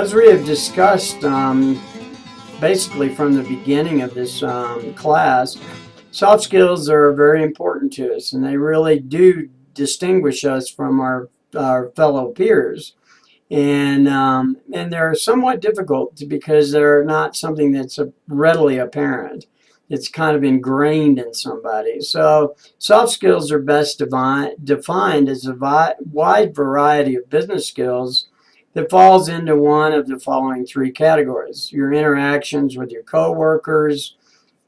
As we have discussed basically from the beginning of this class, soft skills are very important to us, and they really do distinguish us from our fellow peers. And they're somewhat difficult because they're not something that's readily apparent. It's kind of ingrained in somebody. So soft skills are best defined as a wide variety of business skills that falls into one of the following three categories: your interactions with your coworkers,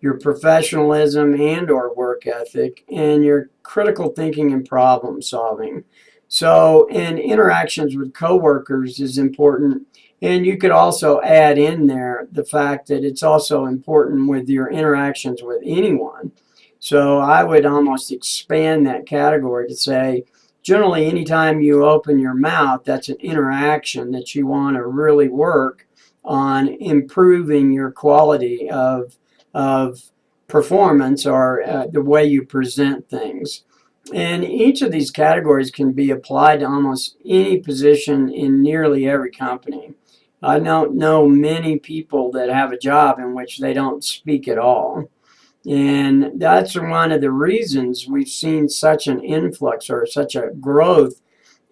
your professionalism and or work ethic, and your critical thinking and problem solving. So, and interactions with coworkers is important. And you could also add in there the fact that it's also important with your interactions with anyone. So I would almost expand that category to say, generally, anytime you open your mouth, that's an interaction that you want to really work on improving your quality of performance or the way you present things. And each of these categories can be applied to almost any position in nearly every company. I don't know many people that have a job in which they don't speak at all. And that's one of the reasons we've seen such an influx or such a growth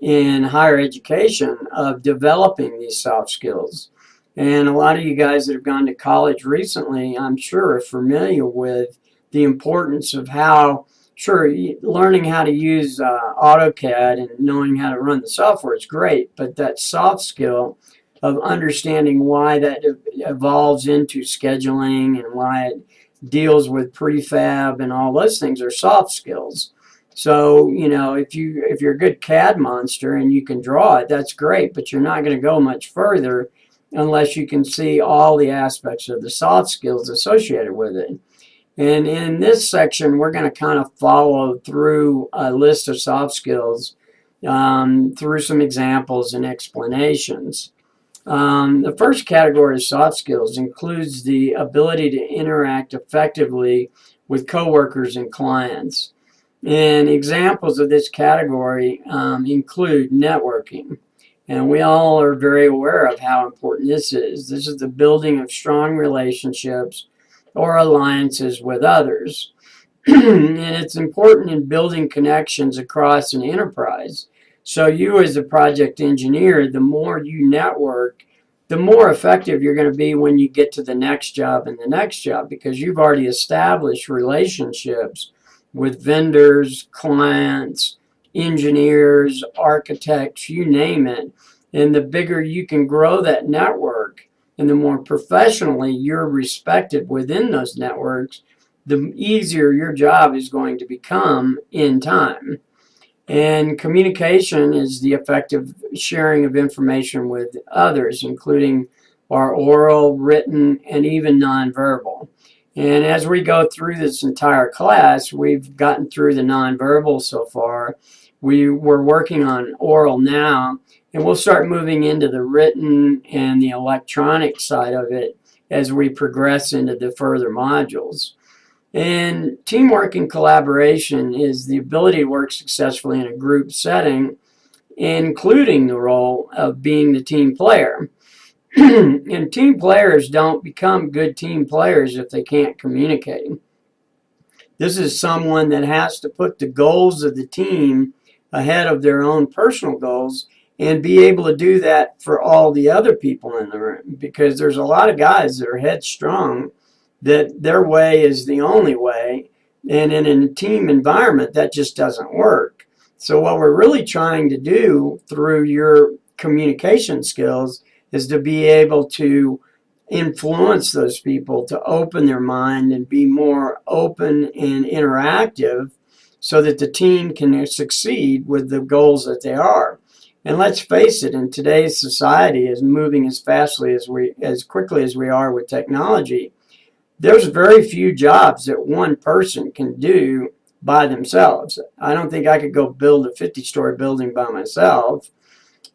in higher education of developing these soft skills. And a lot of you guys that have gone to college recently, I'm sure, are familiar with the importance of learning how to use AutoCAD and knowing how to run the software is great, but that soft skill of understanding why that evolves into scheduling and why it deals with prefab and all those things are soft skills. So, if you're a good CAD monster and you can draw it, that's great, but you're not going to go much further unless you can see all the aspects of the soft skills associated with it. And in this section, we're going to kind of follow through a list of soft skills through some examples and explanations. The first category of soft skills includes the ability to interact effectively with coworkers and clients. And examples of this category include networking. And we all are very aware of how important this is. This is the building of strong relationships or alliances with others. And it's important in building connections across an enterprise. So you as a project engineer, the more you network, the more effective you're going to be when you get to the next job and the next job, because you've already established relationships with vendors, clients, engineers, architects, you name it. And the bigger you can grow that network and the more professionally you're respected within those networks, the easier your job is going to become in time. And communication is the effective sharing of information with others, including our oral, written, and even nonverbal. And as we go through this entire class, we've gotten through the nonverbal so far. We're working on oral now, and we'll start moving into the written and the electronic side of it as we progress into the further modules. And teamwork and collaboration is the ability to work successfully in a group setting, including the role of being the team player. And team players don't become good team players if they can't communicate. This is someone that has to put the goals of the team ahead of their own personal goals and be able to do that for all the other people in the room, because there's a lot of guys that are headstrong that their way is the only way, and in a team environment that just doesn't work. So what we're really trying to do through your communication skills is to be able to influence those people to open their mind and be more open and interactive so that the team can succeed with the goals that they are. And let's face it, in today's society is moving as quickly as we are with technology. There's very few jobs that one person can do by themselves. I don't think I could go build a 50-story building by myself.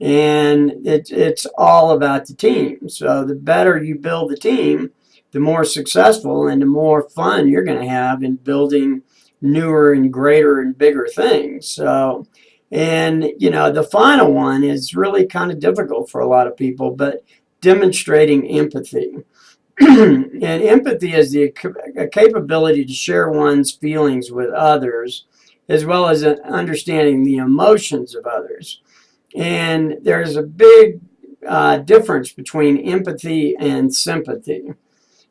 And it's all about the team. So the better you build the team, the more successful and the more fun you're going to have in building newer and greater and bigger things. So, and the final one is really kind of difficult for a lot of people, but demonstrating empathy. And empathy is the capability to share one's feelings with others, as well as understanding the emotions of others. And there's a big difference between empathy and sympathy.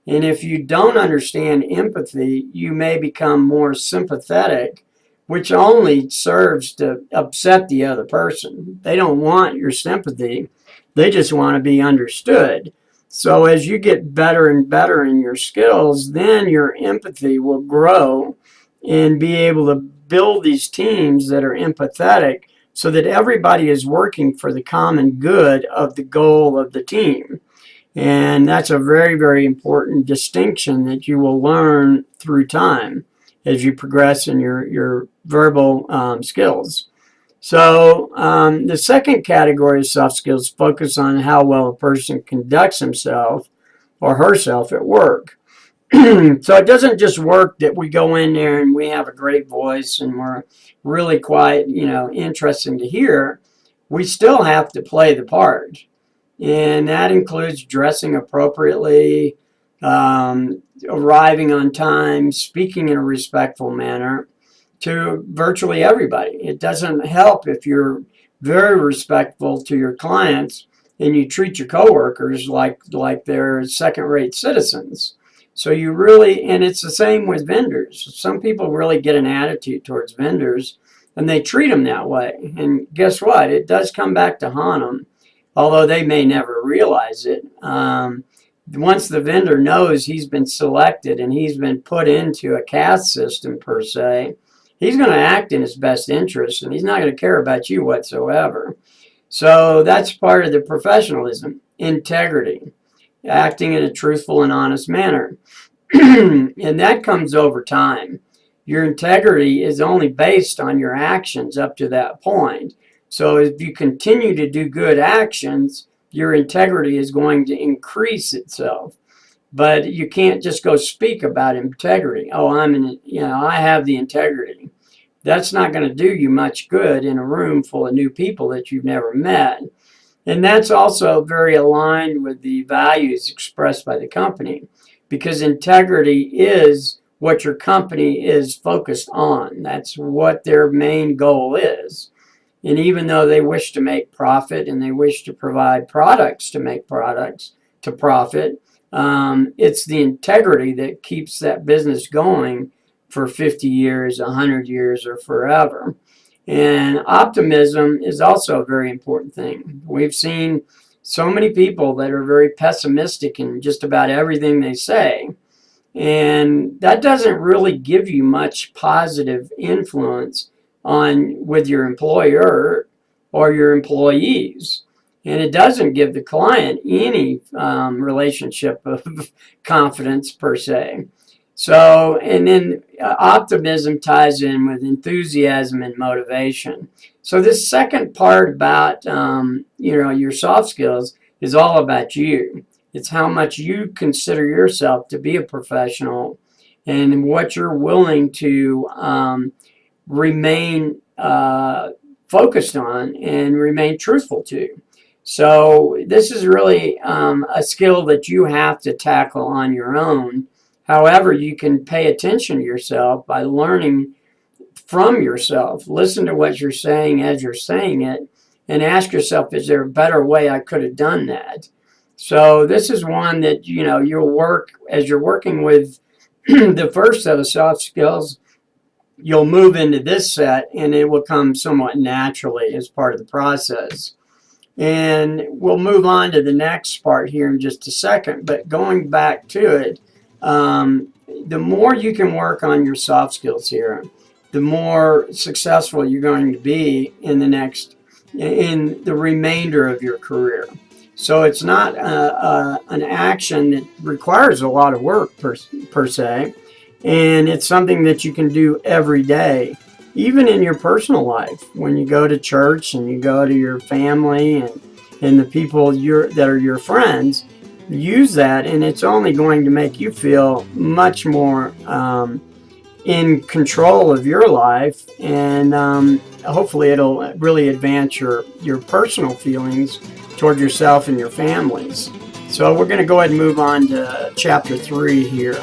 And if you don't understand empathy, you may become more sympathetic, which only serves to upset the other person. They don't want your sympathy, they just want to be understood. So as you get better and better in your skills, then your empathy will grow and be able to build these teams that are empathetic so that everybody is working for the common good of the goal of the team. And that's a very, very important distinction that you will learn through time as you progress in your verbal skills. So the second category of soft skills focus on how well a person conducts himself or herself at work. So it doesn't just work that we go in there and we have a great voice and we're really quite, interesting to hear. We still have to play the part. And that includes dressing appropriately, arriving on time, speaking in a respectful manner to virtually everybody. It doesn't help if you're very respectful to your clients and you treat your coworkers like they're second-rate citizens. So you really, and it's the same with vendors. Some people really get an attitude towards vendors and they treat them that way. And guess what? It does come back to haunt them, although they may never realize it. Once the vendor knows he's been selected and he's been put into a caste system per se, he's going to act in his best interest and he's not going to care about you whatsoever. So that's part of the professionalism, integrity, acting in a truthful and honest manner. And that comes over time. Your integrity is only based on your actions up to that point. So if you continue to do good actions, your integrity is going to increase itself. But you can't just go speak about integrity. Oh, I have the integrity. That's not going to do you much good in a room full of new people that you've never met. And that's also very aligned with the values expressed by the company, because integrity is what your company is focused on. That's what their main goal is. And even though they wish to make profit and they wish to provide products to make products to profit, it's the integrity that keeps that business going for 50 years, 100 years, or forever. And optimism is also a very important thing. We've seen so many people that are very pessimistic in just about everything they say. And that doesn't really give you much positive influence with your employer or your employees. And it doesn't give the client any relationship of confidence per se. So, and then optimism ties in with enthusiasm and motivation. So this second part about, your soft skills is all about you. It's how much you consider yourself to be a professional and what you're willing to remain focused on and remain truthful to. So this is really a skill that you have to tackle on your own. However, you can pay attention to yourself by learning from yourself. Listen to what you're saying as you're saying it and ask yourself, is there a better way I could have done that? So this is one that, you'll work as you're working with the first set of soft skills. You'll move into this set and it will come somewhat naturally as part of the process. And we'll move on to the next part here in just a second. But going back to it, the more you can work on your soft skills here, the more successful you're going to be in the remainder of your career. So it's not an action that requires a lot of work per se, and it's something that you can do every day, even in your personal life. When you go to church and you go to your family and the people that are your friends, use that, and it's only going to make you feel much more in control of your life, and hopefully it'll really advance your personal feelings toward yourself and your families. So we're going to go ahead and move on to chapter 3 here.